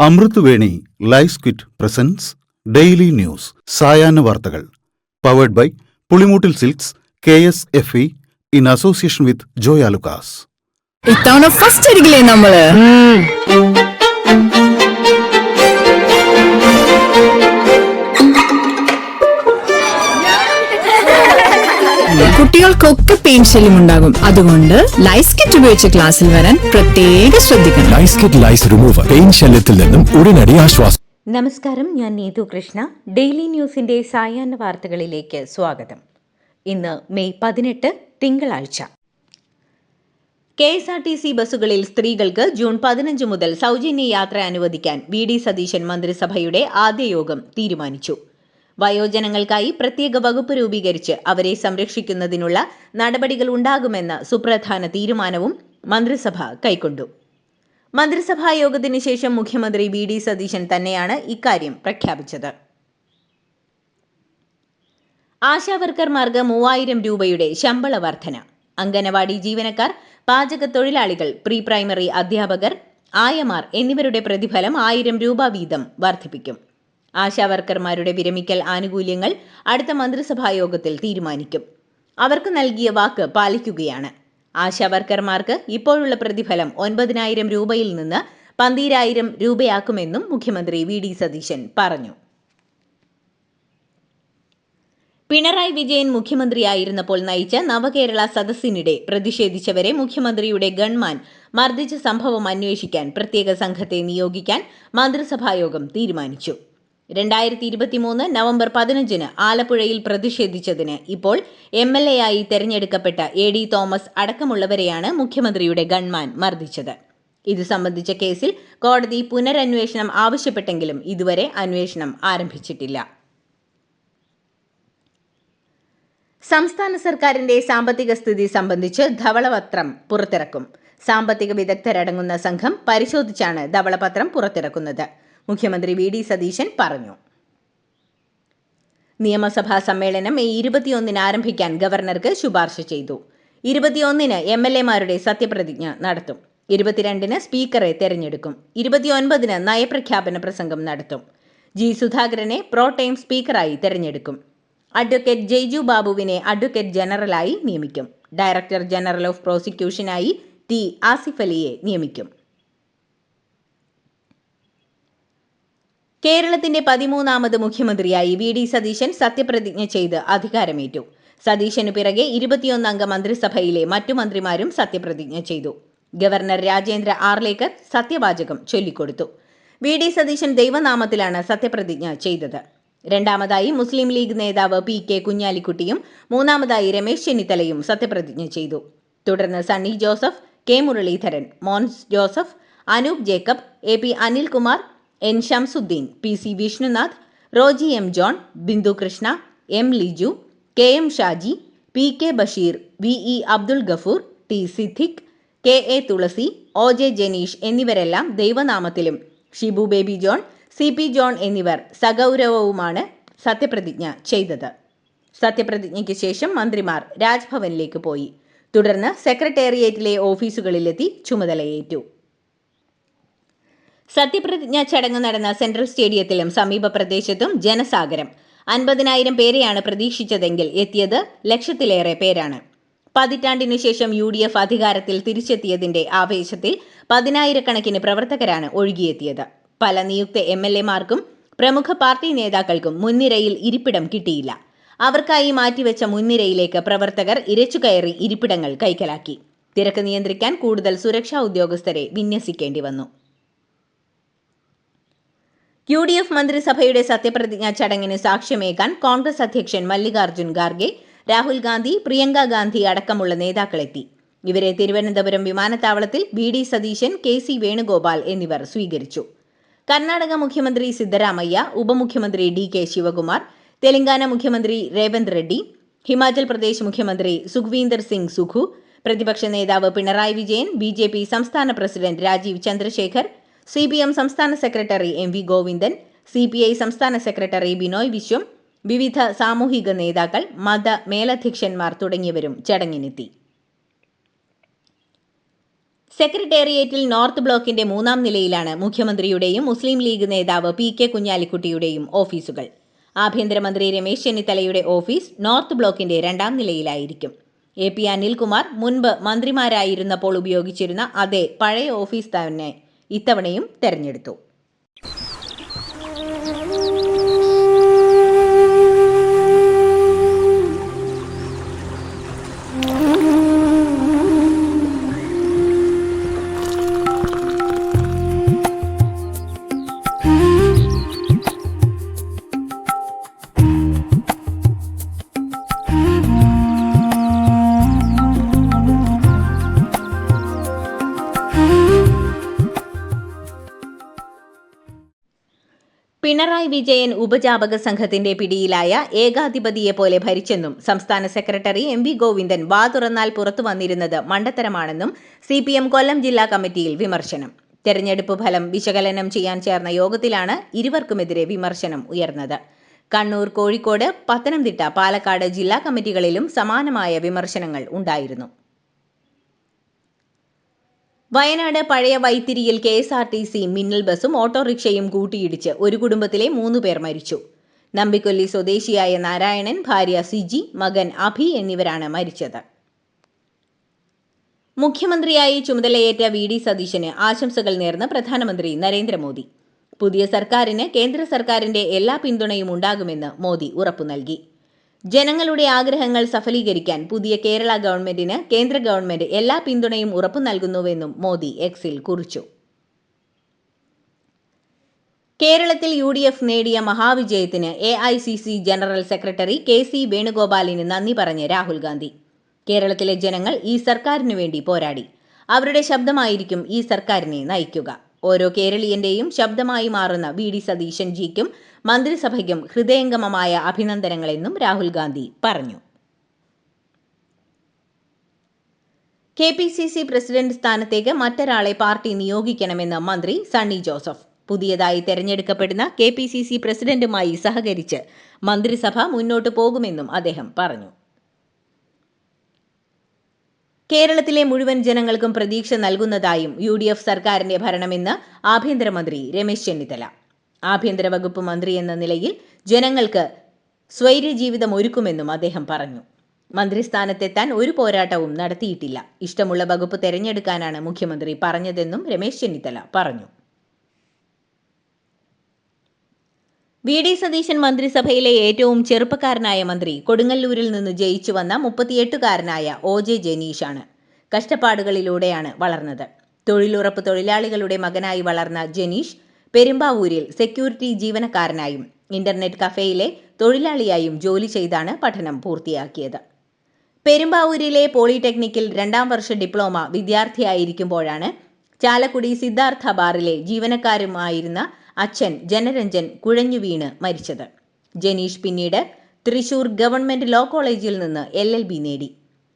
അമൃത് Veni life quit presents daily news സായാഹ്ന വാർത്തകൾ powered by Pulimoottil silks KSFE in association with Joy Alukkas. ഇത്തവണ first അടിക്കില്ലേ നമ്മള്? കുട്ടികൾക്കൊക്കെ പെയിൻ ശല്യം ഉണ്ടാകും. അതുകൊണ്ട് ലൈസ് കിറ്റ് ഉപയോഗിച്ച് ക്ലാസ്സിൽ വരാൻ പ്രത്യേകം ശ്രദ്ധിക്കണം. ലൈസ് കിറ്റ് ലൈസ് റിമൂവർ പെയിൻ ശല്യത്തിൽ നിന്നും ഉടനടി ആശ്വാസം. നമസ്കാരം, ഞാൻ നീതു കൃഷ്ണ. ഡെയിലി ന്യൂസിന്റെ സായാഹ്ന വാർത്തകളിലേക്ക് സ്വാഗതം. ഇന്ന് മെയ് 18 തിങ്കളാഴ്ച. KSRTC ബസ്സുകളിൽ സ്ത്രീകൾക്ക് ജൂൺ 15 മുതൽ സൗജന്യ യാത്ര അനുവദിക്കാൻ VD സതീശൻ മന്ത്രിസഭയുടെ ആദ്യ യോഗം തീരുമാനിച്ചു. വയോജനങ്ങൾക്കായി പ്രത്യേക വകുപ്പ് രൂപീകരിച്ച് അവരെ സംരക്ഷിക്കുന്നതിനുള്ള നടപടികൾ ഉണ്ടാകുമെന്ന സുപ്രധാന തീരുമാനവും മന്ത്രിസഭ കൈക്കൊണ്ടു. മന്ത്രിസഭാ യോഗത്തിന് ശേഷം മുഖ്യമന്ത്രി VD സതീശൻ തന്നെയാണ് ഇക്കാര്യം പ്രഖ്യാപിച്ചത്. ആശാവർക്കർമാർക്ക് 3000 രൂപയുടെ ശമ്പള വർധന. അംഗനവാടി ജീവനക്കാർ, പാചക തൊഴിലാളികൾ, പ്രീ പ്രൈമറി അധ്യാപകർ, ആയമാർ എന്നിവരുടെ പ്രതിഫലം 1000 രൂപ വീതം വർദ്ധിപ്പിക്കും. ആശാവർക്കർമാരുടെ വിരമിക്കൽ ആനുകൂല്യങ്ങൾ അടുത്ത മന്ത്രിസഭാ യോഗത്തിൽ തീരുമാനിക്കും. അവർക്ക് നൽകിയ വാക്ക് പാലിക്കുകയാണ്. ആശാവർക്കർമാർക്ക് ഇപ്പോഴുള്ള പ്രതിഫലം 9000 രൂപയിൽ നിന്ന് 12000 രൂപയാക്കുമെന്നും മുഖ്യമന്ത്രി VD സതീശൻ പറഞ്ഞു. പിണറായി വിജയൻ മുഖ്യമന്ത്രിയായിരുന്നപ്പോൾ നയിച്ച നവകേരള സദസ്സിനിടെ പ്രതിഷേധിച്ചവരെ മുഖ്യമന്ത്രിയുടെ ഗൺമാൻ മർദ്ദിച്ച സംഭവം അന്വേഷിക്കാൻ പ്രത്യേക സംഘത്തെ നിയോഗിക്കാൻ മന്ത്രിസഭായോഗം തീരുമാനിച്ചു. 2023 നവംബർ 15 ആലപ്പുഴയിൽ പ്രതിഷേധിച്ചതിന് ഇപ്പോൾ MLA ആയി തെരഞ്ഞെടുക്കപ്പെട്ട AD തോമസ് അടക്കമുള്ളവരെയാണ് മുഖ്യമന്ത്രിയുടെ ഗൺമാൻ മർദ്ദിച്ചത്. ഇത് സംബന്ധിച്ച കേസിൽ കോടതി പുനരന്വേഷണം ആവശ്യപ്പെട്ടെങ്കിലും ഇതുവരെ അന്വേഷണം ആരംഭിച്ചിട്ടില്ല. സംസ്ഥാന സർക്കാരിന്റെ സാമ്പത്തിക സ്ഥിതി സംബന്ധിച്ച് ധവളപത്രം പുറത്തിറക്കും. സാമ്പത്തിക വിദഗ്ധരടങ്ങുന്ന സംഘം പരിശോധിച്ചാണ് ധവളപത്രം പുറത്തിറക്കുന്നത്. മുഖ്യമന്ത്രി VD സതീശൻ പറഞ്ഞു. നിയമസഭാ സമ്മേളനം മെയ് 21 ആരംഭിക്കാൻ ഗവർണർക്ക് ശുപാർശ ചെയ്തു. 21 MLA-മാരുടെ സത്യപ്രതിജ്ഞ നടത്തും. 22 സ്പീക്കറെ തെരഞ്ഞെടുക്കും. 29 നയപ്രഖ്യാപന പ്രസംഗം നടത്തും. G. സുധാകരനെ പ്രോടൈം സ്പീക്കറായി തെരഞ്ഞെടുക്കും. അഡ്വക്കേറ്റ് ജയ്ജു ബാബുവിനെ അഡ്വക്കേറ്റ് ജനറലായി നിയമിക്കും. ഡയറക്ടർ ജനറൽ ഓഫ് പ്രോസിക്യൂഷനായി T. ആസിഫ് അലിയെ നിയമിക്കും. കേരളത്തിന്റെ 13ാമത് മുഖ്യമന്ത്രിയായി VD സതീശൻ സത്യപ്രതിജ്ഞ ചെയ്ത് അധികാരമേറ്റു. സതീശനു പിറകെ 21 അംഗ മന്ത്രിസഭയിലെ മറ്റു മന്ത്രിമാരും സത്യപ്രതിജ്ഞ ചെയ്തു. ഗവർണർ രാജേന്ദ്ര ആർലേക്കർ സത്യവാചകം ചൊല്ലിക്കൊടുത്തു. VD സതീശൻ ദൈവനാമത്തിലാണ് സത്യപ്രതിജ്ഞ ചെയ്തത്. രണ്ടാമതായി മുസ്ലിം ലീഗ് നേതാവ് PK കുഞ്ഞാലിക്കുട്ടിയും മൂന്നാമതായി രമേശ് ചെന്നിത്തലയും സത്യപ്രതിജ്ഞ ചെയ്തു. തുടർന്ന് Sunny Joseph, K. Muraleedharan, Mons Joseph, Anoop Jacob, AP Anilkumar, N. Shamsuddin, PC Vishnunath, Roji M. John, Bindu Krishna, M. Liju, KM Shaji, PK Basheer, VE Abdul Gafoor, T. Siddique, KA Thulasi, OJ Janeesh എന്നിവരെല്ലാം ദൈവനാമത്തിലും ഷിബു ബേബി ജോൺ, CP ജോൺ എന്നിവർ സഗൗരവവുമാണ് സത്യപ്രതിജ്ഞ ചെയ്തത്. സത്യപ്രതിജ്ഞയ്ക്ക് ശേഷം മന്ത്രിമാർ രാജ്ഭവനിലേക്ക് പോയി. തുടർന്ന് സെക്രട്ടേറിയറ്റിലെ ഓഫീസുകളിലെത്തി ചുമതലയേറ്റു. സത്യപ്രതിജ്ഞ ചടങ്ങ് നടന്ന സെൻട്രൽ സ്റ്റേഡിയത്തിലും സമീപ പ്രദേശത്തും ജനസാഗരം. 50,000 പേരെയാണ് പ്രതീക്ഷിച്ചതെങ്കിൽ എത്തിയത് ലക്ഷത്തിലേറെ പേരാണ്. പതിറ്റാണ്ടിനു ശേഷം UDF അധികാരത്തിൽ തിരിച്ചെത്തിയതിന്റെ ആവേശത്തിൽ 10,000-കണക്കിന് പ്രവർത്തകരാണ് ഒഴുകിയെത്തിയത്. പല നിയുക്ത MLA-മാർക്കും പ്രമുഖ പാർട്ടി നേതാക്കൾക്കും മുൻനിരയിൽ ഇരിപ്പിടം കിട്ടിയില്ല. അവർക്കായി മാറ്റിവെച്ച മുൻനിരയിലേക്ക് പ്രവർത്തകർ ഇരച്ചുകയറി ഇരിപ്പിടങ്ങൾ കൈക്കലാക്കി. തിരക്ക് നിയന്ത്രിക്കാൻ കൂടുതൽ സുരക്ഷാ ഉദ്യോഗസ്ഥരെ വിന്യസിക്കേണ്ടി വന്നു. UDF മന്ത്രിസഭയുടെ സത്യപ്രതിജ്ഞാ ചടങ്ങിന് സാക്ഷ്യമേകാൻ കോൺഗ്രസ് അധ്യക്ഷൻ മല്ലികാർജ്ജുൻ ഖാർഗെ, രാഹുൽ ഗാന്ധി, പ്രിയങ്ക ഗാന്ധി അടക്കമുള്ള നേതാക്കളെത്തി. ഇവരെ തിരുവനന്തപുരം വിമാനത്താവളത്തിൽ VD സതീശൻ, KC വേണുഗോപാൽ എന്നിവർ സ്വീകരിച്ചു. കർണാടക മുഖ്യമന്ത്രി സിദ്ധരാമയ്യ, ഉപമുഖ്യമന്ത്രി DK ശിവകുമാർ, തെലങ്കാന മുഖ്യമന്ത്രി രേവന്ത് റെഡ്ഡി, ഹിമാചൽ പ്രദേശ് മുഖ്യമന്ത്രി സുഖ്വീന്ദർ സിംഗ് സുഖു, പ്രതിപക്ഷ നേതാവ് പിണറായി വിജയൻ, BJP സംസ്ഥാന പ്രസിഡന്റ് രാജീവ് ചന്ദ്രശേഖർ, CPM സംസ്ഥാന സെക്രട്ടറി MV ഗോവിന്ദൻ, CPI സംസ്ഥാന സെക്രട്ടറി ബിനോയ് വിശ്വം, വിവിധ സാമൂഹിക നേതാക്കൾ, മത മേലധ്യക്ഷന്മാർ തുടങ്ങിയവരും ചടങ്ങിനെത്തി. സെക്രട്ടേറിയറ്റിൽ നോർത്ത് ബ്ലോക്കിന്റെ 3-ാം നിലയിലാണ് മുഖ്യമന്ത്രിയുടെയും മുസ്ലിം ലീഗ് നേതാവ് PK കുഞ്ഞാലിക്കുട്ടിയുടെയും ഓഫീസുകൾ. ആഭ്യന്തരമന്ത്രി രമേശ് ചെന്നിത്തലയുടെ ഓഫീസ് നോർത്ത് ബ്ലോക്കിന്റെ 2-ാം നിലയിലായിരിക്കും. AP അനിൽകുമാർ മുൻപ് മന്ത്രിമാരായിരുന്നപ്പോൾ ഉപയോഗിച്ചിരുന്ന അതേ പഴയ ഓഫീസ് തന്നെ ഇത്തവണയും തെരഞ്ഞെടുത്തു. പിണറായി വിജയൻ ഉപജാപക സംഘത്തിന്റെ പിടിയിലായ ഏകാധിപതിയെപ്പോലെ ഭരിച്ചെന്നും സംസ്ഥാന സെക്രട്ടറി MV ഗോവിന്ദൻ വാ തുറന്നാൽ പുറത്തു വന്നിരുന്നത് മണ്ടത്തരമാണെന്നും CPM കൊല്ലം ജില്ലാ കമ്മിറ്റിയിൽ വിമർശനം. തെരഞ്ഞെടുപ്പ് ഫലം വിശകലനം ചെയ്യാൻ ചേർന്ന യോഗത്തിലാണ് ഇരുവർക്കുമെതിരെ വിമർശനം ഉയർന്നത്. കണ്ണൂർ, കോഴിക്കോട്, പത്തനംതിട്ട, പാലക്കാട് ജില്ലാ കമ്മിറ്റികളിലും സമാനമായ വിമർശനങ്ങൾ ഉണ്ടായിരുന്നു. വയനാട് പഴയ വൈത്തിരിയിൽ KSRTC മിന്നൽ ബസും ഓട്ടോറിക്ഷയും കൂട്ടിയിടിച്ച് ഒരു കുടുംബത്തിലെ 3 പേർ മരിച്ചു. നമ്പിക്കൊല്ലി സ്വദേശിയായ നാരായണൻ, ഭാര്യ സിജി, മകൻ അഭി എന്നിവരാണ് മരിച്ചത്. മുഖ്യമന്ത്രിയായി ചുമതലയേറ്റ VD സതീശന് ആശംസകൾ നേർന്ന് പ്രധാനമന്ത്രി നരേന്ദ്രമോദി. പുതിയ സർക്കാരിന് കേന്ദ്ര സർക്കാരിന്റെ എല്ലാ പിന്തുണയും ഉണ്ടാകുമെന്ന് മോദി ഉറപ്പു നൽകി. ജനങ്ങളുടെ ആഗ്രഹങ്ങൾ സഫലീകരിക്കാൻ പുതിയ കേരള ഗവൺമെന്റിന് കേന്ദ്ര ഗവൺമെന്റ് എല്ലാ പിന്തുണയും ഉറപ്പു നൽകുന്നുവെന്നും മോദി എക്സിൽ കുറിച്ചു. കേരളത്തിൽ UDF നേടിയ മഹാവിജയത്തിന് AICC ജനറൽ സെക്രട്ടറി KC വേണുഗോപാലിന് നന്ദി പറഞ്ഞ് രാഹുൽ ഗാന്ധി. കേരളത്തിലെ ജനങ്ങൾ ഈ സർക്കാരിനു വേണ്ടി പോരാടി. അവരുടെ ശബ്ദമായിരിക്കും ഈ സർക്കാരിനെ നയിക്കുക. ഓരോ കേരളീയന്റെയും ശബ്ദമായി മാറുന്ന VD സതീശൻ ജിക്കും മന്ത്രിസഭയ്ക്കും ഹൃദയംഗമമായ അഭിനന്ദനങ്ങളെന്നും രാഹുൽ ഗാന്ധി പറഞ്ഞു. KPCC പ്രസിഡന്റ് സ്ഥാനത്തേക്ക് മറ്റൊരാളെ പാർട്ടി നിയോഗിക്കണമെന്ന് മന്ത്രി സണ്ണി ജോസഫ്. പുതിയതായി തെരഞ്ഞെടുക്കപ്പെടുന്ന KPCC പ്രസിഡന്റുമായി സഹകരിച്ച് മന്ത്രിസഭ മുന്നോട്ടു പോകുമെന്നും അദ്ദേഹം പറഞ്ഞു. കേരളത്തിലെ മുഴുവൻ ജനങ്ങൾക്കും പ്രതീക്ഷ നൽകുന്നതായും UDF സർക്കാരിന്റെ ഭരണമെന്ന് ആഭ്യന്തരമന്ത്രി രമേശ് ചെന്നിത്തല. ആഭ്യന്തര വകുപ്പ് മന്ത്രി എന്ന നിലയിൽ ജനങ്ങൾക്ക് സ്വൈര്യജീവിതം ഒരുക്കുമെന്നും അദ്ദേഹം പറഞ്ഞു. മന്ത്രിസ്ഥാനത്തെത്താൻ ഒരു പോരാട്ടവും നടത്തിയിട്ടില്ല. ഇഷ്ടമുള്ള വകുപ്പ് തെരഞ്ഞെടുക്കാനാണ് മുഖ്യമന്ത്രി പറഞ്ഞതെന്നും രമേശ് ചെന്നിത്തല പറഞ്ഞു. VD സതീശൻ മന്ത്രിസഭയിലെ ഏറ്റവും ചെറുപ്പക്കാരനായ മന്ത്രി കൊടുങ്ങല്ലൂരിൽ നിന്ന് ജയിച്ചു വന്ന 38-കാരനായ OJ ജനീഷാണ്. കഷ്ടപ്പാടുകളിലൂടെയാണ് വളർന്നത്. തൊഴിലുറപ്പ് തൊഴിലാളികളുടെ മകനായി വളർന്ന ജനീഷ് പെരുമ്പാവൂരിൽ സെക്യൂരിറ്റി ജീവനക്കാരനായും ഇന്റർനെറ്റ് കഫേയിലെ തൊഴിലാളിയായും ജോലി ചെയ്താണ് പഠനം പൂർത്തിയാക്കിയത്. പെരുമ്പാവൂരിലെ പോളിടെക്നിക്കിൽ 2-ാം വർഷ ഡിപ്ലോമ വിദ്യാർത്ഥിയായിരിക്കുമ്പോഴാണ് ചാലക്കുടി സിദ്ധാർത്ഥ ബാറിലെ ജീവനക്കാരുമായിരുന്ന അച്ഛൻ ജനരഞ്ജൻ കുഴഞ്ഞു വീണ് മരിച്ചത്. ജനീഷ് പിന്നീട് തൃശൂർ ഗവൺമെന്റ് ലോ കോളേജിൽ നിന്ന് LLB നേടി.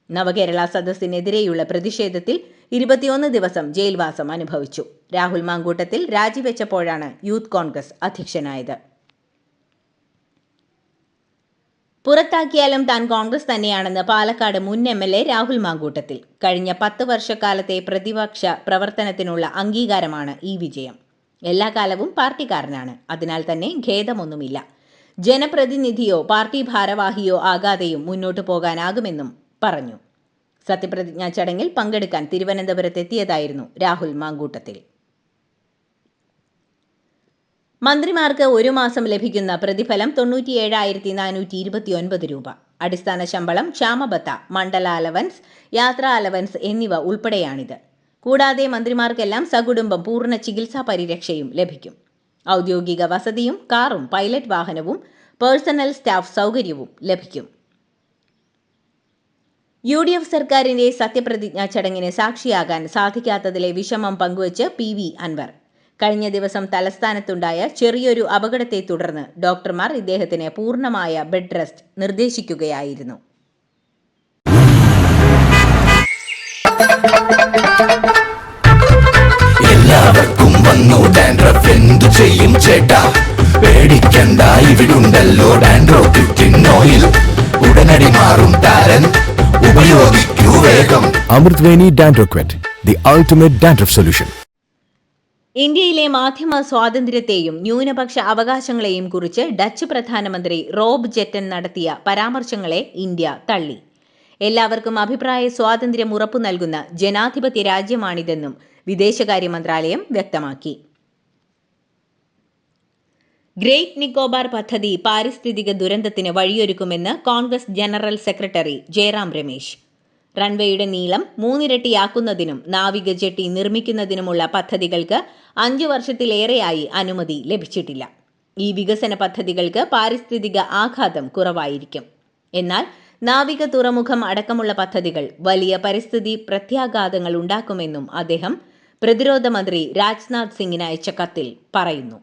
നവകേരള സദസ്സിനെതിരെയുള്ള പ്രതിഷേധത്തിൽ 21 ദിവസം ജയിൽവാസം അനുഭവിച്ചു. രാഹുൽ മാങ്കൂട്ടത്തിൽ രാജിവെച്ചപ്പോഴാണ് യൂത്ത് കോൺഗ്രസ് അധ്യക്ഷനായത്. പുറത്താക്കിയാലും താൻ കോൺഗ്രസ് തന്നെയാണെന്ന് പാലക്കാട് മുൻ MLA രാഹുൽ മാങ്കൂട്ടത്തിൽ. കഴിഞ്ഞ 10 വർഷക്കാലത്തെ പ്രതിപക്ഷ പ്രവർത്തനത്തിനുള്ള അംഗീകാരമാണ് ഈ വിജയം. എല്ലാ കാലവും പാർട്ടിക്കാരനാണ്. അതിനാൽ തന്നെ ഖേദമൊന്നുമില്ല. ജനപ്രതിനിധിയോ പാർട്ടി ഭാരവാഹിയോ ആകാതെയും മുന്നോട്ടു പോകാനാകുമെന്നും പറഞ്ഞു. സത്യപ്രതിജ്ഞാ ചടങ്ങിൽ പങ്കെടുക്കാൻ തിരുവനന്തപുരത്തെത്തിയതായിരുന്നു രാഹുൽ മാങ്കൂട്ടത്തിൽ. മന്ത്രിമാർക്ക് ഒരു മാസം ലഭിക്കുന്ന പ്രതിഫലം 97,429 രൂപ. അടിസ്ഥാന ശമ്പളം, ക്ഷാമബത്ത, മണ്ഡല അലവൻസ്, യാത്രാ അലവൻസ് എന്നിവ ഉൾപ്പെടെയാണിത്. കൂടാതെ മന്ത്രിമാർക്കെല്ലാം സകുടുംബം പൂർണ്ണ ചികിത്സാ പരിരക്ഷയും ലഭിക്കും. ഔദ്യോഗിക വസതിയും കാറും പൈലറ്റ് വാഹനവും പേഴ്സണൽ സ്റ്റാഫ് സൗകര്യവും ലഭിക്കും. UDF സർക്കാരിന്റെ സത്യപ്രതിജ്ഞാ ചടങ്ങിന് സാക്ഷിയാകാൻ സാധിക്കാത്തതിലെ വിഷമം പങ്കുവച്ച് PV അൻവർ. കഴിഞ്ഞ ദിവസം തലസ്ഥാനത്തുണ്ടായ ചെറിയൊരു അപകടത്തെ തുടർന്ന് ഡോക്ടർമാർ ഇദ്ദേഹത്തിന് പൂർണ്ണമായ ബെഡ് റെസ്റ്റ് നിർദ്ദേശിക്കുകയായിരുന്നു. എല്ലാവർക്കും വന്നു ഡാൻഡ്രഫ്, എന്തു ചെയ്യും ചേട്ടാ? പേടിക്കണ്ട, ഇവിടുണ്ടല്ലോ ഡാൻഡ്രോക്കിൻ ഓയിൽ. ഉടനടി മാറും താരൻ, ഉപയോഗിക്കൂ വേഗം. അമൃത് Veni ഡാൻഡ്രോക്വെറ്റ്. the ultimate dandruff solution. ഇന്ത്യയിലെ മാധ്യമ സ്വാതന്ത്ര്യത്തെയും ന്യൂനപക്ഷ അവകാശങ്ങളെയും കുറിച്ച് ഡച്ച് പ്രധാനമന്ത്രി റോബ് ജെറ്റൻ നടത്തിയ പരാമർശങ്ങളെ ഇന്ത്യ തള്ളി. എല്ലാവർക്കും അഭിപ്രായ സ്വാതന്ത്ര്യം ഉറപ്പു നൽകുന്ന ജനാധിപത്യ രാജ്യമാണിതെന്നും വിദേശകാര്യ മന്ത്രാലയം വ്യക്തമാക്കി. ഗ്രേറ്റ് നിക്കോബാർ പദ്ധതി പാരിസ്ഥിതിക ദുരന്തത്തിന് വഴിയൊരുക്കുമെന്ന് കോൺഗ്രസ് ജനറൽ സെക്രട്ടറി ജയറാം രമേശ്. റൺവേയുടെ നീളം 3 ഇരട്ടിയാക്കുന്നതിനും നാവിക ജെട്ടി നിർമ്മിക്കുന്നതിനുമുള്ള പദ്ധതികൾക്ക് 5 വർഷത്തിലേറെയായി അനുമതി ലഭിച്ചിട്ടില്ല. ഈ വികസന പദ്ധതികൾക്ക് പാരിസ്ഥിതിക ആഘാതം കുറവായിരിക്കും. എന്നാൽ നാവിക തുറമുഖം അടക്കമുള്ള പദ്ധതികൾ വലിയ പരിസ്ഥിതി പ്രത്യാഘാതങ്ങൾ ഉണ്ടാക്കുമെന്നും അദ്ദേഹം പ്രതിരോധ മന്ത്രി രാജ്നാഥ് സിംഗിന് അയച്ച കത്തിൽ പറയുന്നു.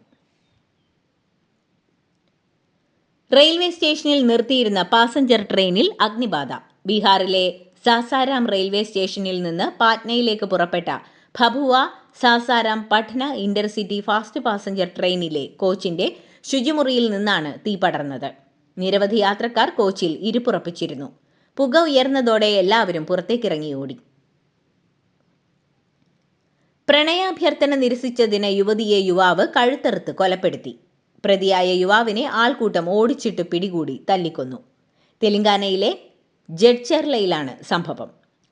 റെയിൽവേ സ്റ്റേഷനിൽ നിർത്തിയിരുന്ന പാസഞ്ചർ ട്രെയിനിൽ അഗ്നിബാധ. ബീഹാറിലെ സാസാരാം റെയിൽവേ സ്റ്റേഷനിൽ നിന്ന് പാറ്റ്നയിലേക്ക് പുറപ്പെട്ട ഭഭുവ Sasaram Patna intercity fast passenger ട്രെയിനിലെ കോച്ചിന്റെ ശുചിമുറിയിൽ നിന്നാണ് തീ പടർന്നത്. നിരവധി യാത്രക്കാർ കോച്ചിൽ ഇരുപ്പുറപ്പിച്ചിരുന്നു. പുക ഉയർന്നതോടെ എല്ലാവരും പുറത്തേക്കിറങ്ങി ഓടി. പ്രണയാഭ്യർത്ഥന നിരസിച്ചതിന് യുവതിയെ യുവാവ് കഴുത്തറുത്ത് കൊലപ്പെടുത്തി. പ്രതിയായ യുവാവിനെ ആൾക്കൂട്ടം ഓടിച്ചിട്ട് പിടികൂടി തല്ലിക്കൊന്നു. തെലങ്കാനയിലെ ജഡ്ചർലയിലാണ് സംഭവം.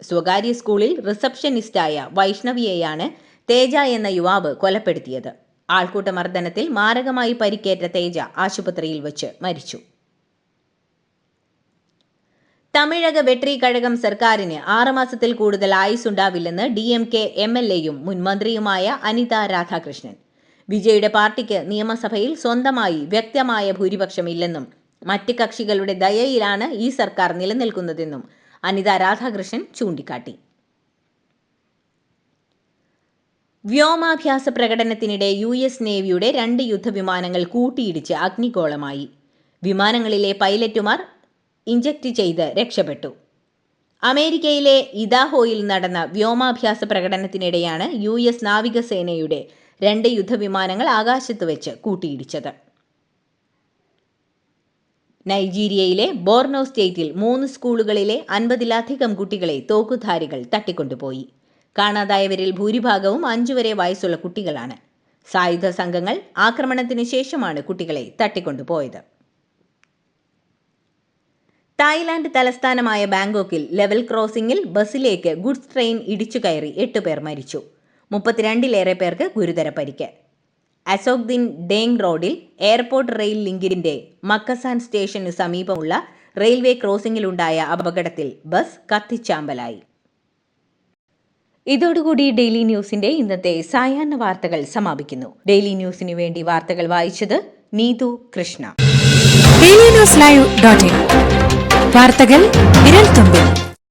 സ്വകാര്യ സ്കൂളിൽ റിസപ്ഷനിസ്റ്റായ വൈഷ്ണവിയെയാണ് തേജ എന്ന യുവാവ് കൊലപ്പെടുത്തിയത്. ആൾക്കൂട്ട മർദ്ദനത്തിൽ മാരകമായി പരിക്കേറ്റ തേജ ആശുപത്രിയിൽ വച്ച് മരിച്ചു. തമിഴക വെട്രി കഴകം സർക്കാരിന് 6 മാസത്തിൽ കൂടുതൽ ആയുസ്സുണ്ടാവില്ലെന്ന് DMK MLAയും മുൻ മന്ത്രിയുമായ അനിത രാധാകൃഷ്ണൻ. വിജയുടെ പാർട്ടിക്ക് നിയമസഭയിൽ സ്വന്തമായി വ്യക്തമായ ഭൂരിപക്ഷമില്ലെന്നും മറ്റ് കക്ഷികളുടെ ദയയിലാണ് ഈ സർക്കാർ നിലനിൽക്കുന്നതെന്നും അനിത രാധാകൃഷ്ണൻ ചൂണ്ടിക്കാട്ടി. വ്യോമാഭ്യാസ പ്രകടനത്തിനിടെ US നേവിയുടെ 2 യുദ്ധവിമാനങ്ങൾ കൂട്ടിയിടിച്ച് അഗ്നിഗോളമായി. വിമാനങ്ങളിലെ പൈലറ്റുമാർ ഇഞ്ചക്ട് ചെയ്ത് രക്ഷപ്പെട്ടു. അമേരിക്കയിലെ ഇദാഹോയിൽ നടന്ന വ്യോമാഭ്യാസ പ്രകടനത്തിനിടെയാണ് US നാവികസേനയുടെ 2 യുദ്ധവിമാനങ്ങൾ ആകാശത്ത് വെച്ച് കൂട്ടിയിടിച്ചത്. നൈജീരിയയിലെ ബോർണോ സ്റ്റേറ്റിൽ 3 സ്കൂളുകളിലെ 50-ലധികം കുട്ടികളെ തോക്കുധാരികൾ തട്ടിക്കൊണ്ടുപോയി. കാണാതായവരിൽ ഭൂരിഭാഗവും 5 വരെ വയസ്സുള്ള കുട്ടികളാണ്. സായുധ സംഘങ്ങൾ ആക്രമണത്തിന് ശേഷമാണ് കുട്ടികളെ തട്ടിക്കൊണ്ടുപോയത്. തായ്ലാന്റ് തലസ്ഥാനമായ ബാങ്കോക്കിൽ ലെവൽ ക്രോസിംഗിൽ ബസ്സിലേക്ക് ഗുഡ്സ് ട്രെയിൻ ഇടിച്ചു കയറി 8 പേർ മരിച്ചു. 32-ലേറെ പേർക്ക് ഗുരുതര പരിക്ക്. അസോക്ദിൻ ഡേങ് റോഡിൽ എയർപോർട്ട് റെയിൽ ലിങ്കിന്റെ മക്കസാൻ സ്റ്റേഷനു സമീപമുള്ള റെയിൽവേ ക്രോസിംഗിലുണ്ടായ അപകടത്തിൽ ബസ് കത്തിച്ചാമ്പലായി. ഇതോടുകൂടി ഡെയിലി ന്യൂസിന്റെ ഇന്നത്തെ സായാഹ്ന വാർത്തകൾ സമാപിക്കുന്നു. ഡെയിലി ന്യൂസിനു വേണ്ടി വാർത്തകൾ വായിച്ചത് നീതു കൃഷ്ണ. DailyNewsLive.in വാർത്തകൾ വിരൽത്തുമ്പിൽ.